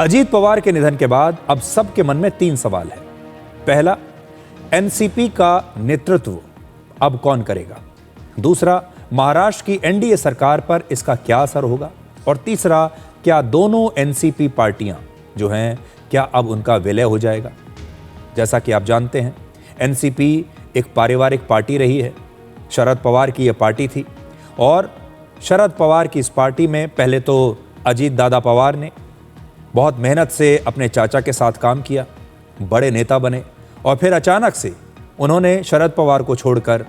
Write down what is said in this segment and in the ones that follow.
अजीत पवार के निधन के बाद अब सबके मन में 3 सवाल है। पहला, एनसीपी का नेतृत्व अब कौन करेगा? दूसरा, महाराष्ट्र की एनडीए सरकार पर इसका क्या असर होगा? और तीसरा, क्या दोनों एनसीपी पार्टियां जो हैं, क्या अब उनका विलय हो जाएगा? जैसा कि आप जानते हैं, एनसीपी एक पारिवारिक पार्टी रही है। शरद पवार की यह पार्टी थी और शरद पवार की इस पार्टी में पहले तो अजीत दादा पवार ने बहुत मेहनत से अपने चाचा के साथ काम किया, बड़े नेता बने और फिर अचानक से उन्होंने शरद पवार को छोड़कर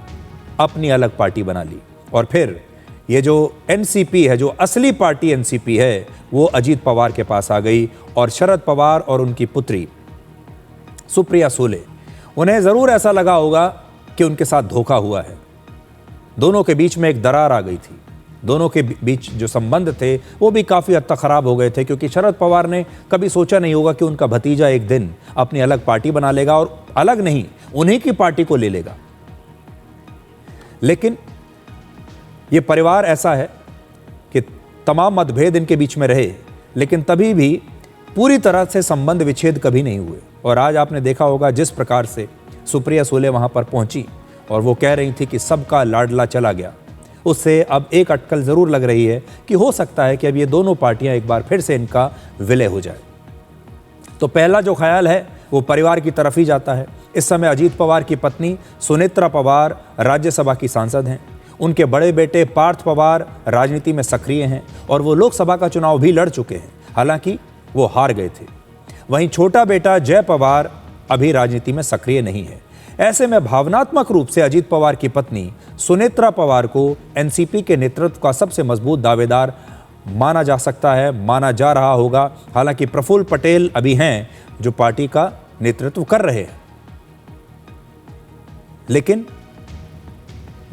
अपनी अलग पार्टी बना ली। और फिर ये जो एनसीपी है, जो असली पार्टी एनसीपी है, वो अजीत पवार के पास आ गई और शरद पवार और उनकी पुत्री सुप्रिया सुले, उन्हें ज़रूर ऐसा लगा होगा कि उनके साथ धोखा हुआ है। दोनों के बीच में एक दरार आ गई थी। दोनों के बीच जो संबंध थे वो भी काफ़ी हद तक ख़राब हो गए थे, क्योंकि शरद पवार ने कभी सोचा नहीं होगा कि उनका भतीजा एक दिन अपनी अलग पार्टी बना लेगा और अलग नहीं, उन्हीं की पार्टी को ले लेगा। लेकिन ये परिवार ऐसा है कि तमाम मतभेद इनके बीच में रहे, लेकिन तभी भी पूरी तरह से संबंध विच्छेद कभी नहीं हुए। और आज आपने देखा होगा जिस प्रकार से सुप्रिया सुले वहाँ पर पहुँची और वो कह रही थी कि सबका लाडला चला गया, उससे अब एक अटकल ज़रूर लग रही है कि हो सकता है कि अब ये दोनों पार्टियां एक बार फिर से इनका विलय हो जाए। तो पहला जो ख्याल है वो परिवार की तरफ ही जाता है। इस समय अजीत पवार की पत्नी सुनेत्रा पवार राज्यसभा की सांसद हैं। उनके बड़े बेटे पार्थ पवार राजनीति में सक्रिय हैं और वो लोकसभा का चुनाव भी लड़ चुके हैं, हालांकि वो हार गए थे। वहीं छोटा बेटा जय पवार अभी राजनीति में सक्रिय नहीं है। ऐसे में भावनात्मक रूप से अजीत पवार की पत्नी सुनेत्रा पवार को एनसीपी के नेतृत्व का सबसे मजबूत दावेदार माना जा सकता है, माना जा रहा होगा। हालांकि प्रफुल्ल पटेल अभी हैं जो पार्टी का नेतृत्व कर रहे हैं, लेकिन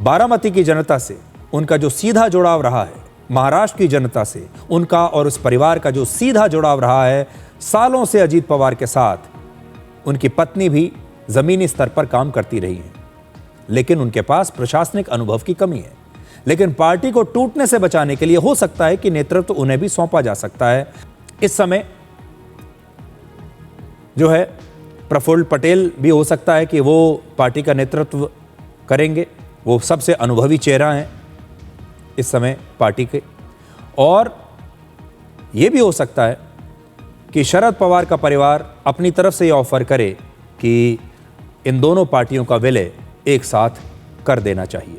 बारामती की जनता से उनका जो सीधा जुड़ाव रहा है, महाराष्ट्र की जनता से उनका और उस परिवार का जो सीधा जुड़ाव रहा है, सालों से अजीत पवार के साथ उनकी पत्नी भी जमीनी स्तर पर काम करती रही है, लेकिन उनके पास प्रशासनिक अनुभव की कमी है। लेकिन पार्टी को टूटने से बचाने के लिए हो सकता है कि नेतृत्व उन्हें भी सौंपा जा सकता है। इस समय जो है प्रफुल्ल पटेल भी हो सकता है कि वो पार्टी का नेतृत्व करेंगे। वो सबसे अनुभवी चेहरा हैं इस समय पार्टी के। और ये भी हो सकता है कि शरद पवार का परिवार अपनी तरफ से ये ऑफर करे कि इन दोनों पार्टियों का विलय एक साथ कर देना चाहिए।